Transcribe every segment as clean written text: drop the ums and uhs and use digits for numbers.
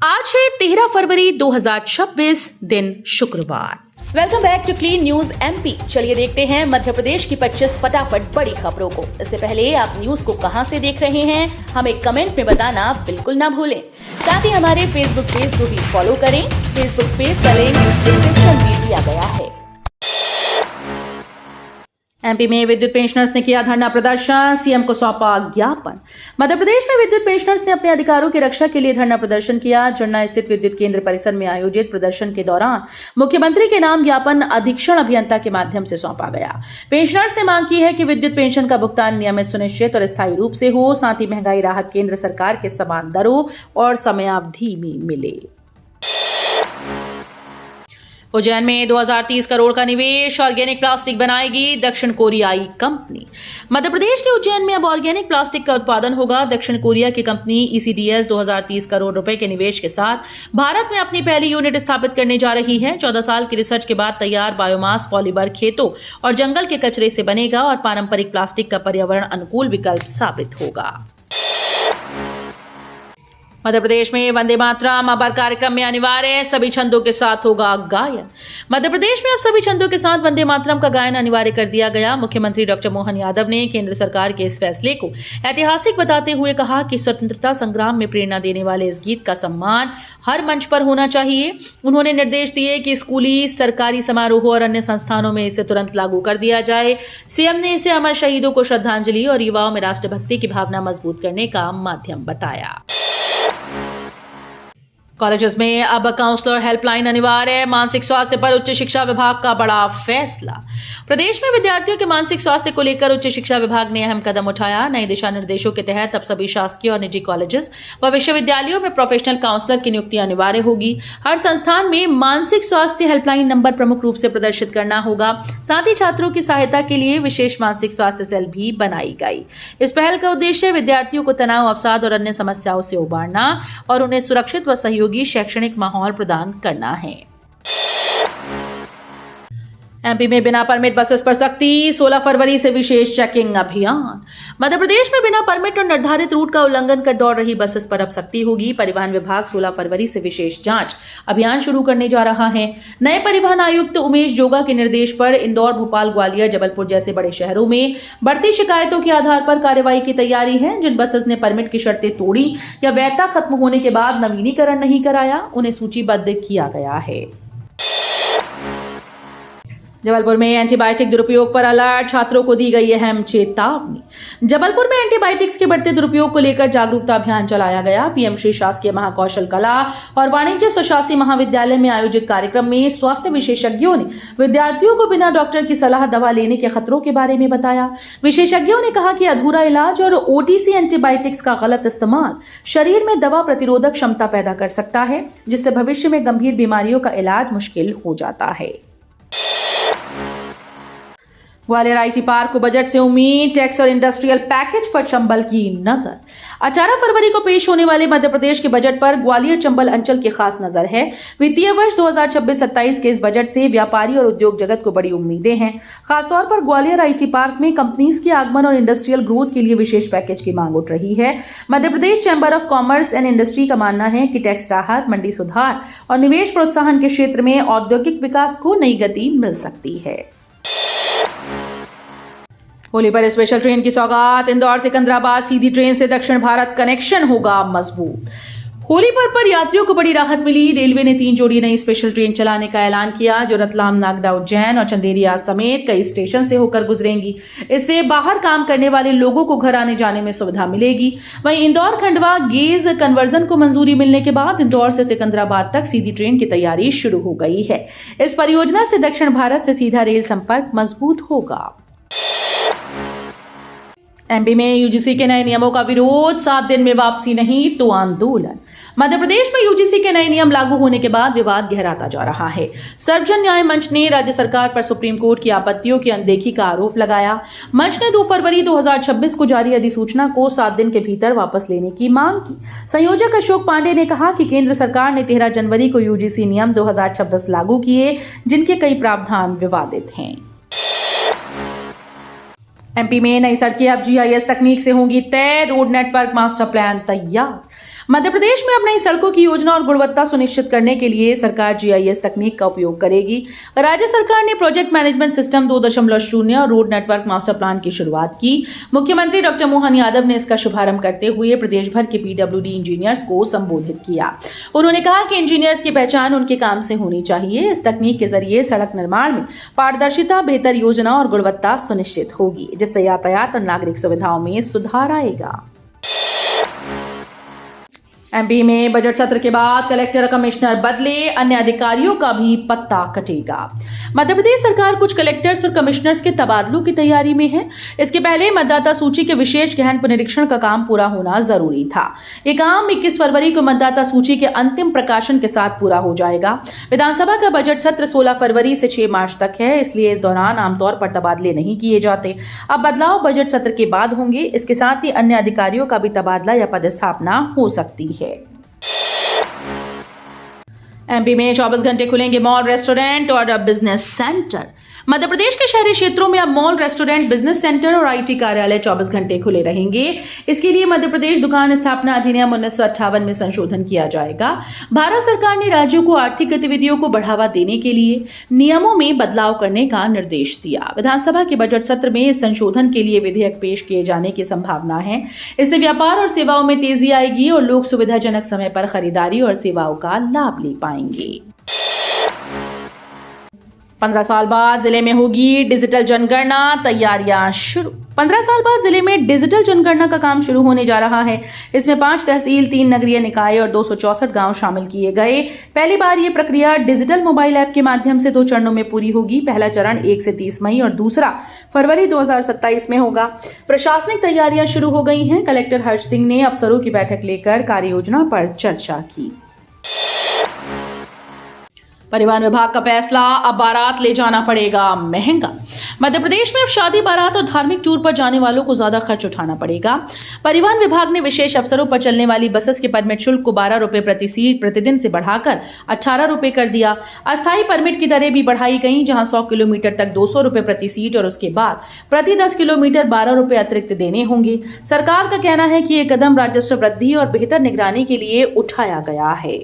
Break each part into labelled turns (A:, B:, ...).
A: आज है 13 फरवरी 2026 दिन शुक्रवार।
B: Welcome back to clean news MP. चलिए देखते हैं मध्य प्रदेश की 25 फटाफट बड़ी खबरों को। इससे पहले आप न्यूज को कहां से देख रहे हैं हमें कमेंट में बताना बिल्कुल ना भूलें। साथ ही हमारे फेसबुक पेज को भी फॉलो करें। फेसबुक पेज का लिंक डिस्क्रिप्शन में दिया गया है।
A: एमपी में विद्युत पेंशनर्स ने किया धरना प्रदर्शन, सीएम को सौंपा ज्ञापन। मध्य प्रदेश में विद्युत पेंशनर्स ने अपने अधिकारों की रक्षा के लिए धरना प्रदर्शन किया। झरना स्थित विद्युत केंद्र परिसर में आयोजित प्रदर्शन के दौरान मुख्यमंत्री के नाम ज्ञापन अधीक्षण अभियंता के माध्यम से सौंपा गया। पेंशनर्स ने मांग की है कि विद्युत पेंशन का भुगतान नियमित, सुनिश्चित और स्थायी रूप से हो, साथ ही महंगाई राहत केंद्र सरकार के समान दरों और समयावधि में मिले। उज्जैन में 2030 करोड़ का निवेश, ऑर्गेनिक प्लास्टिक बनाएगी दक्षिण कोरियाई कंपनी। मध्य प्रदेश के उज्जैन में अब ऑर्गेनिक प्लास्टिक का उत्पादन होगा। दक्षिण कोरिया की कंपनी ECDS 2030 करोड़ रुपए के निवेश के साथ भारत में अपनी पहली यूनिट स्थापित करने जा रही है। 14 साल की रिसर्च के बाद तैयार बायोमास पॉलीमर खेतों और जंगल के कचरे से बनेगा और पारंपरिक प्लास्टिक का पर्यावरण अनुकूल विकल्प साबित होगा। मध्य प्रदेश में वंदे मातरम अब हर कार्यक्रम में अनिवार्य, सभी छंदों के साथ होगा गायन। मध्य प्रदेश में अब सभी छंदों के साथ वंदे मातरम का गायन अनिवार्य कर दिया गया। मुख्यमंत्री डॉक्टर मोहन यादव ने केंद्र सरकार के इस फैसले को ऐतिहासिक बताते हुए कहा कि स्वतंत्रता संग्राम में प्रेरणा देने वाले इस गीत का सम्मान हर मंच पर होना चाहिए। उन्होंने निर्देश दिए कि स्कूली, सरकारी समारोह और अन्य संस्थानों में इसे तुरंत लागू कर दिया जाए। सीएम ने इसे अमर शहीदों को श्रद्धांजलि और युवाओं में राष्ट्रभक्ति की भावना मजबूत करने का माध्यम बताया। कॉलेजेस में अब काउंसलर हेल्पलाइन अनिवार्य, मानसिक स्वास्थ्य पर उच्च शिक्षा विभाग का बड़ा फैसला। प्रदेश में विद्यार्थियों के मानसिक स्वास्थ्य को लेकर उच्च शिक्षा विभाग ने अहम कदम उठाया। नए दिशा निर्देशों के तहत अब सभी शासकीय और निजी कॉलेजेस व विश्वविद्यालयों में प्रोफेशनल काउंसलर की नियुक्ति अनिवार्य होगी। हर संस्थान में मानसिक स्वास्थ्य हेल्पलाइन नंबर प्रमुख रूप से प्रदर्शित करना होगा। साथ ही छात्रों की सहायता के लिए विशेष मानसिक स्वास्थ्य सेल भी बनाई गई। इस पहल का उद्देश्य विद्यार्थियों को तनाव, अवसाद और अन्य समस्याओं से उबारना और उन्हें सुरक्षित व सहयोगी शैक्षणिक माहौल प्रदान करना है। एमपी में बिना परमिट बसेस पर सख्ती, 16 फरवरी से विशेष चेकिंग अभियान। मध्य प्रदेश में बिना परमिट और निर्धारित रूट का उल्लंघन कर दौड़ रही बसेस पर अब सख्ती होगी। परिवहन विभाग 16 फरवरी से विशेष जांच अभियान शुरू करने जा रहा है। नए परिवहन आयुक्त उमेश जोगा के निर्देश पर इंदौर, भोपाल, ग्वालियर, जबलपुर जैसे बड़े शहरों में बढ़ती शिकायतों के आधार पर कार्रवाई की तैयारी है। जिन बसेस ने परमिट की शर्तें तोड़ी या वैधता खत्म होने के बाद नवीनीकरण नहीं कराया, उन्हें सूचीबद्ध किया गया है। जबलपुर में एंटीबायोटिक दुरुपयोग पर अलर्ट, छात्रों को दी गई अहम चेतावनी। जबलपुर में एंटीबायोटिक्स के बढ़ते दुरुपयोग को लेकर जागरूकता अभियान चलाया गया। पीएम श्री शासकीय महाकौशल कला और वाणिज्य स्वशासी महाविद्यालय में आयोजित कार्यक्रम में स्वास्थ्य विशेषज्ञों ने विद्यार्थियों को बिना डॉक्टर की सलाह दवा लेने के खतरों के बारे में बताया। विशेषज्ञों ने कहा कि अधूरा इलाज और OTC एंटीबायोटिक्स का गलत इस्तेमाल शरीर में दवा प्रतिरोधक क्षमता पैदा कर सकता है, जिससे भविष्य में गंभीर बीमारियों का इलाज मुश्किल हो जाता है। ग्वालियर IT पार्क को बजट से उम्मीद, टैक्स और इंडस्ट्रियल पैकेज पर चंबल की नजर। 18 फरवरी को पेश होने वाले मध्य प्रदेश के बजट पर ग्वालियर चंबल अंचल की खास नजर है। वित्तीय वर्ष 2026-27 के इस बजट से व्यापारी और उद्योग जगत को बड़ी उम्मीदें हैं। खासतौर पर ग्वालियर IT पार्क में कंपनीज के आगमन और इंडस्ट्रियल ग्रोथ के लिए विशेष पैकेज की मांग उठ रही है। Madhya Pradesh chamber of commerce and industry का मानना है कि टैक्स राहत, मंडी सुधार और निवेश प्रोत्साहन के क्षेत्र में औद्योगिक विकास को नई गति मिल सकती है। होली पर स्पेशल ट्रेन की सौगात, इंदौर सिकंदराबाद सीधी ट्रेन से दक्षिण भारत कनेक्शन होगा मजबूत। होली पर यात्रियों को बड़ी राहत मिली। रेलवे ने 3 जोड़ी नई स्पेशल ट्रेन चलाने का ऐलान किया, जो रतलाम, नागदा, उज्जैन और चंदेरिया समेत कई स्टेशन से होकर गुजरेंगी। इससे बाहर काम करने वाले लोगों को घर आने जाने में सुविधा मिलेगी। वहीं इंदौर खंडवा गेज कन्वर्जन को मंजूरी मिलने के बाद इंदौर से सिकंदराबाद तक सीधी ट्रेन की तैयारी शुरू हो गई है। इस परियोजना से दक्षिण भारत से सीधा रेल संपर्क मजबूत होगा। एमपी में यूजीसी के नए नियमों का विरोध, 7 दिन में वापसी नहीं तो आंदोलन। मध्य प्रदेश में यूजीसी के नए नियम लागू होने के बाद विवाद गहराता जा रहा है। सर्वजन न्याय मंच ने राज्य सरकार पर सुप्रीम कोर्ट की आपत्तियों की अनदेखी का आरोप लगाया। मंच ने 2 फरवरी 2026 को जारी अधिसूचना को 7 दिन के भीतर वापस लेने की मांग की। संयोजक अशोक पांडे ने कहा कि केंद्र सरकार ने 13 जनवरी को यूजीसी नियम 2026 लागू किए, जिनके कई प्रावधान विवादित हैं। एमपी में नई सड़कें अब GIS तकनीक से होंगी तय, रोड नेटवर्क मास्टर प्लान तैयार। मध्य प्रदेश में अब नई सड़कों की योजना और गुणवत्ता सुनिश्चित करने के लिए सरकार जीआईएस तकनीक का उपयोग करेगी। राज्य सरकार ने प्रोजेक्ट मैनेजमेंट सिस्टम 2.0 और रोड नेटवर्क मास्टर प्लान की शुरुआत की। मुख्यमंत्री डॉक्टर मोहन यादव ने इसका शुभारंभ करते हुए प्रदेश भर के पीडब्ल्यूडी इंजीनियर्स को संबोधित किया। उन्होंने कहा कि इंजीनियर्स की पहचान उनके काम से होनी चाहिए। इस तकनीक के जरिए सड़क निर्माण में पारदर्शिता, बेहतर योजना और गुणवत्ता सुनिश्चित होगी, जिससे यातायात और नागरिक सुविधाओं में सुधार आएगा। एमपी में बजट सत्र के बाद कलेक्टर, कमिश्नर बदले, अन्य अधिकारियों का भी पत्ता कटेगा। मध्य प्रदेश सरकार कुछ कलेक्टर्स और कमिश्नर्स के तबादलों की तैयारी में है। इसके पहले मतदाता सूची के विशेष गहन पुनरीक्षण का काम पूरा होना जरूरी था। ये काम 21 फरवरी को मतदाता सूची के अंतिम प्रकाशन के साथ पूरा हो जाएगा। विधानसभा का बजट सत्र 16 फरवरी से 6 मार्च तक है, इसलिए इस दौरान आमतौर पर तबादले नहीं किए जाते। अब बदलाव बजट सत्र के बाद होंगे। इसके साथ ही अन्य अधिकारियों का भी तबादला या पदस्थापना हो सकती है। एमपी में 24 घंटे खुलेंगे मॉल, रेस्टोरेंट और बिजनेस सेंटर। मध्य प्रदेश के शहरी क्षेत्रों में अब मॉल, रेस्टोरेंट, बिजनेस सेंटर और आईटी कार्यालय 24 घंटे खुले रहेंगे। इसके लिए मध्य प्रदेश दुकान स्थापना अधिनियम 1958 में संशोधन किया जाएगा। भारत सरकार ने राज्यों को आर्थिक गतिविधियों को बढ़ावा देने के लिए नियमों में बदलाव करने का निर्देश दिया। विधानसभा के बजट सत्र में इस संशोधन के लिए विधेयक पेश किए जाने की संभावना है। इससे व्यापार और सेवाओं में तेजी आएगी और लोग सुविधाजनक समय पर खरीदारी और सेवाओं का लाभ ले पाएंगे। 15 साल बाद जिले में होगी डिजिटल जनगणना, तैयारियां शुरू। 15 साल बाद जिले में डिजिटल जनगणना का काम शुरू होने जा रहा है। इसमें 5 तहसील, 3 नगरीय निकाय और 264 गांव शामिल किए गए। पहली बार ये प्रक्रिया डिजिटल मोबाइल ऐप के माध्यम से 2 चरणों में पूरी होगी। पहला चरण 1 से 30 मई और दूसरा फरवरी 2027 में होगा। प्रशासनिक तैयारियां शुरू हो गई हैं। कलेक्टर हर्ष सिंह ने अफसरों की बैठक लेकर कार्य योजना पर चर्चा की। परिवहन विभाग का फैसला, अब बारात ले जाना पड़ेगा महंगा। मध्य प्रदेश में अब शादी, बारात और धार्मिक टूर पर जाने वालों को ज्यादा खर्च उठाना पड़ेगा। परिवहन विभाग ने विशेष अवसरों पर चलने वाली बसेस के परमिट शुल्क को 12 रुपए प्रति सीट प्रतिदिन से बढ़ाकर 18 रुपए कर दिया। अस्थायी परमिट की दरें भी बढ़ाई गई, जहां 100 किलोमीटर तक 200 रुपए प्रति सीट और उसके बाद प्रति 10 किलोमीटर 12 रुपए अतिरिक्त देने होंगे। सरकार का कहना है कि यह कदम राजस्व वृद्धि और बेहतर निगरानी के लिए उठाया गया है।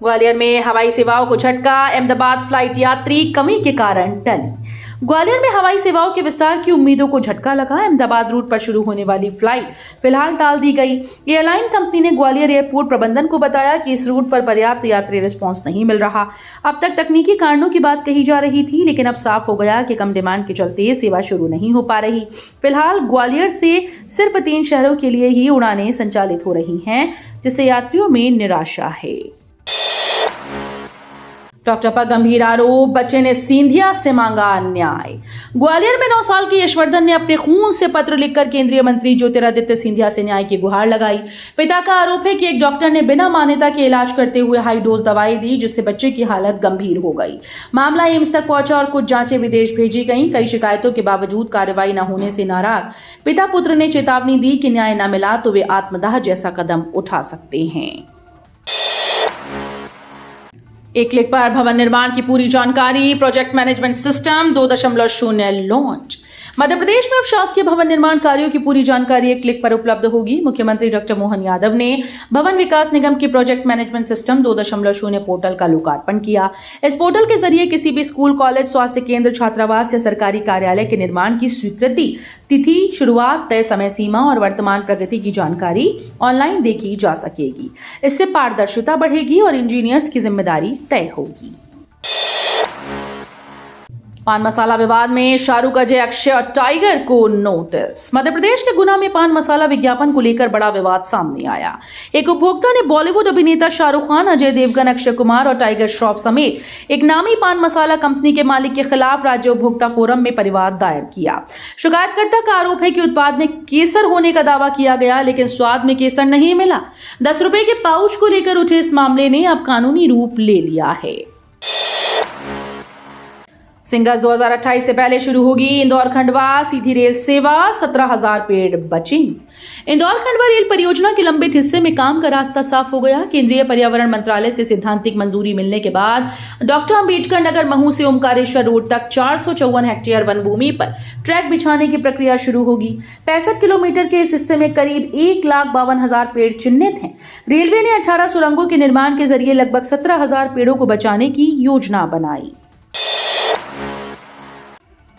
A: ग्वालियर में हवाई सेवाओं को झटका, अहमदाबाद फ्लाइट यात्री कमी के कारण टली। ग्वालियर में हवाई सेवाओं के विस्तार की उम्मीदों को झटका लगा। अहमदाबाद रूट पर शुरू होने वाली फ्लाइट फिलहाल टाल दी गई। एयरलाइन कंपनी ने ग्वालियर एयरपोर्ट प्रबंधन को बताया कि इस रूट पर पर्याप्त यात्री रिस्पांस नहीं मिल रहा। अब तक तकनीकी कारणों की बात कही जा रही थी, लेकिन अब साफ हो गया कि कम डिमांड के चलते सेवा शुरू नहीं हो पा रही। फिलहाल ग्वालियर से सिर्फ 3 शहरों के लिए ही उड़ानें संचालित हो रही हैं, जिससे यात्रियों में निराशा है। डॉक्टर पर गंभीर आरोप, बच्चे ने सिंधिया से मांगा न्याय। ग्वालियर में 9 साल के यशवर्धन ने अपने खून से पत्र लिखकर केंद्रीय मंत्री ज्योतिरादित्य सिंधिया से न्याय की गुहार लगाई। पिता का आरोप है कि एक डॉक्टर ने बिना मान्यता के इलाज करते हुए हाई डोज दवाई दी, जिससे बच्चे की हालत गंभीर हो गई। मामला एम्स तक पहुंचा और कुछ जांचें विदेश भेजी गईं। कई शिकायतों के बावजूद कार्रवाई न होने से नाराज पिता पुत्र ने चेतावनी दी कि न्याय न मिला तो वे आत्मदाह जैसा कदम उठा सकते हैं। एक क्लिक पर भवन निर्माण की पूरी जानकारी, project management system 2.0 launch. Madhya Pradesh में अब शासकीय भवन निर्माण कार्यों की पूरी जानकारी एक क्लिक पर उपलब्ध होगी। मुख्यमंत्री डॉक्टर मोहन यादव ने भवन विकास निगम के प्रोजेक्ट मैनेजमेंट सिस्टम 2.0 पोर्टल का लोकार्पण किया। इस पोर्टल के जरिए किसी भी स्कूल, कॉलेज, स्वास्थ्य केंद्र, छात्रावास या सरकारी कार्यालय के निर्माण की स्वीकृति, तिथि, शुरुआत, तय समय सीमा और वर्तमान प्रगति की जानकारी ऑनलाइन देखी जा सकेगी। इससे पारदर्शिता बढ़ेगी और इंजीनियर्स की जिम्मेदारी तय होगी। पान मसाला विवाद में शाहरुख, अजय, अक्षय और टाइगर को नोटिस। मध्य प्रदेश के गुना में पान मसाला विज्ञापन को लेकर बड़ा विवाद सामने आया। एक उपभोक्ता ने बॉलीवुड अभिनेता शाहरुख खान, अजय देवगन, अक्षय कुमार और टाइगर श्रॉफ समेत एक नामी पान मसाला कंपनी के मालिक के खिलाफ राज्य उपभोक्ता फोरम में परिवाद दायर किया। शिकायतकर्ता का आरोप है कि उत्पाद में केसर होने का दावा किया गया, लेकिन स्वाद में केसर नहीं मिला। 10 रुपए के पाउच को लेकर उठे इस मामले ने अब कानूनी रूप ले लिया है। सिंगस 2028 से पहले शुरू होगी इंदौर खंडवा सीधी रेल सेवा, 17,000 पेड़ बचेंगे। इंदौर खंडवा रेल परियोजना के लंबित हिस्से में काम का रास्ता साफ हो गया। केंद्रीय पर्यावरण मंत्रालय से सैद्धांतिक मंजूरी मिलने के बाद डॉक्टर अंबेडकर नगर महू से ओमकारेश्वर रोड तक 454 हेक्टेयर वन भूमि पर ट्रैक बिछाने की प्रक्रिया शुरू होगी। 65 किलोमीटर के इस हिस्से में करीब 1,52,000 पेड़ चिन्हित हैं। रेलवे ने 18 सुरंगों के निर्माण के जरिए लगभग 17,000 पेड़ों को बचाने की योजना बनाई।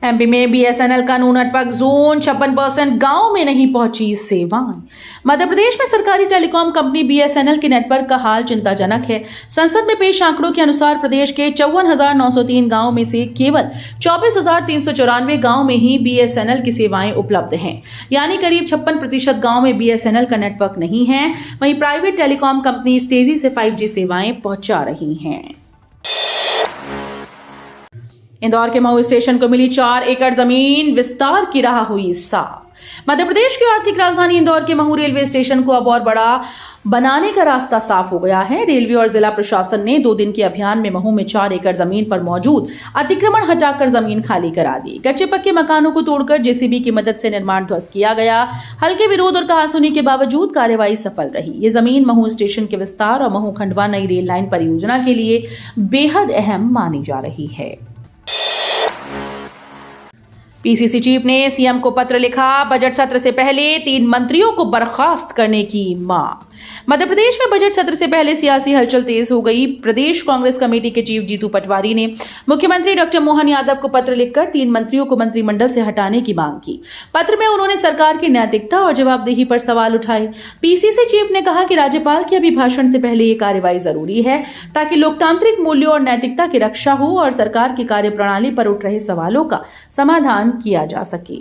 A: एमपी में बीएसएनएल का नो नेटवर्क जोन, 56% गांव में नहीं पहुंची सेवाएं। मध्य प्रदेश में सरकारी टेलीकॉम कंपनी बीएसएनएल के नेटवर्क का हाल चिंताजनक है। संसद में पेश आंकड़ों के अनुसार प्रदेश के 54,903 गांव में से केवल 24,394 गांव में ही बीएसएनएल की सेवाएं उपलब्ध हैं, यानी करीब 56% गांव में बीएसएनएल का नेटवर्क नहीं है। वहीं प्राइवेट टेलीकॉम कंपनी तेजी से 5G सेवाएं पहुंचा रही हैं। इंदौर के महू स्टेशन को मिली 4 एकड़ जमीन, विस्तार की राह हुई साफ। मध्य प्रदेश की आर्थिक राजधानी इंदौर के महू रेलवे स्टेशन को अब और बड़ा बनाने का रास्ता साफ हो गया है। रेलवे और जिला प्रशासन ने 2 दिन के अभियान में महू में 4 एकड़ जमीन पर मौजूद अतिक्रमण हटाकर जमीन खाली करा दी। कच्चे पक्के मकानों को तोड़कर जेसीबी की मदद से निर्माण ध्वस्त किया गया। हल्के विरोध और कहासुनी के बावजूद कार्यवाही सफल रही। ये जमीन महू स्टेशन के विस्तार और महू खंडवा नई रेल लाइन परियोजना के लिए बेहद अहम मानी जा रही है। पीसीसी चीफ ने सीएम को पत्र लिखा, बजट सत्र से पहले 3 मंत्रियों को बर्खास्त करने की मांग। मध्य प्रदेश में बजट सत्र से पहले सियासी हलचल तेज हो गई। प्रदेश कांग्रेस कमेटी के चीफ जीतू पटवारी ने मुख्यमंत्री डॉक्टर मोहन यादव को पत्र लिखकर 3 मंत्रियों को मंत्रिमंडल से हटाने की मांग की। पत्र में उन्होंने सरकार की नैतिकता और जवाबदेही पर सवाल उठाए। पीसीसी चीफ ने कहा कि राज्यपाल के अभिभाषण से पहले ये कार्रवाई जरूरी है ताकि लोकतांत्रिक मूल्यों और नैतिकता की रक्षा हो और सरकार की कार्यप्रणाली पर उठ रहे सवालों का समाधान किया जा सके।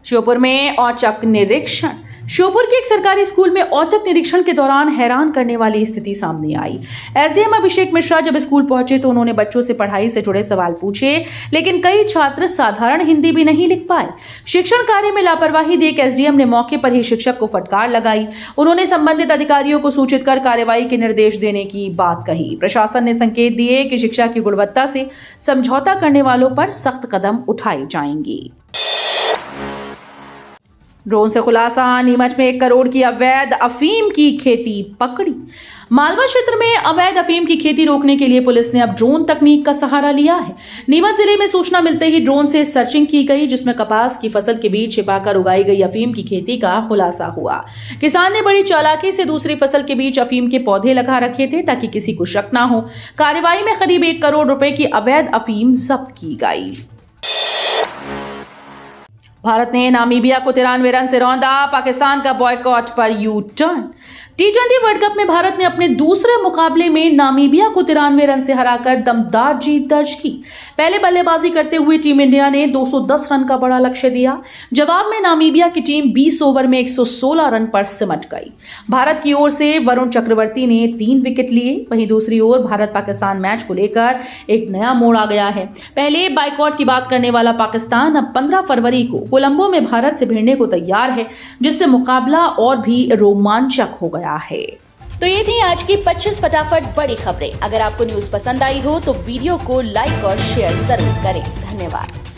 A: श्योपुर में औचक निरीक्षण। श्योपुर के एक सरकारी स्कूल में औचक निरीक्षण के दौरान हैरान करने वाली स्थिति सामने आई। एसडीएम अभिषेक मिश्रा जब स्कूल पहुंचे तो उन्होंने बच्चों से पढ़ाई से जुड़े सवाल पूछे, लेकिन कई छात्र साधारण हिंदी भी नहीं लिख पाए। शिक्षण कार्य में लापरवाही देख एसडीएम ने मौके पर ही शिक्षक को फटकार लगाई। उन्होंने संबंधित अधिकारियों को सूचित कर कार्रवाई के निर्देश देने की बात कही। प्रशासन ने संकेत दिए कि शिक्षा की गुणवत्ता से समझौता करने वालों पर सख्त कदम उठाए जाएंगे। ड्रोन से खुलासा, नीमच में 1 करोड़ की अवैध अफीम की खेती पकड़ी। मालवा क्षेत्र में अवैध अफीम की खेती रोकने के लिए पुलिस ने अब ड्रोन तकनीक का सहारा लिया है। नीमच जिले में सूचना मिलते ही ड्रोन से सर्चिंग की गई, जिसमें कपास की फसल के बीच छिपाकर उगाई गई अफीम की खेती का खुलासा हुआ। किसान ने बड़ी चालाकी से दूसरी फसल के बीच अफीम के पौधे लगा रखे थे ताकि किसी को शक न हो। कार्रवाई में करीब 1 करोड़ रुपए की अवैध अफीम जब्त की गई। भारत ने नामीबिया को 93 रन से रौंदा, पाकिस्तान का बॉयकॉट पर U turn. T20 world cup में भारत ने अपने दूसरे मुकाबले में नामीबिया को 93 रन से हराकर दमदार जीत दर्ज की। पहले बल्लेबाजी करते हुए टीम इंडिया ने 210 रन का बड़ा लक्ष्य दिया। जवाब में नामीबिया की टीम 20 ओवर में 116 रन पर सिमट गई। भारत की ओर से वरुण चक्रवर्ती ने 3 विकेट लिए। वहीं दूसरी ओर भारत पाकिस्तान मैच को लेकर एक नया मोड़ आ गया है। पहले बाइकआउट की बात करने वाला पाकिस्तान अब 15 फरवरी को कोलंबो में भारत से भिड़ने को तैयार है, जिससे मुकाबला और भी रोमांचक हो गया है।
B: तो ये थी आज की 25 फटाफट बड़ी खबरें। अगर आपको न्यूज पसंद आई हो तो वीडियो को लाइक और शेयर जरूर करें। धन्यवाद।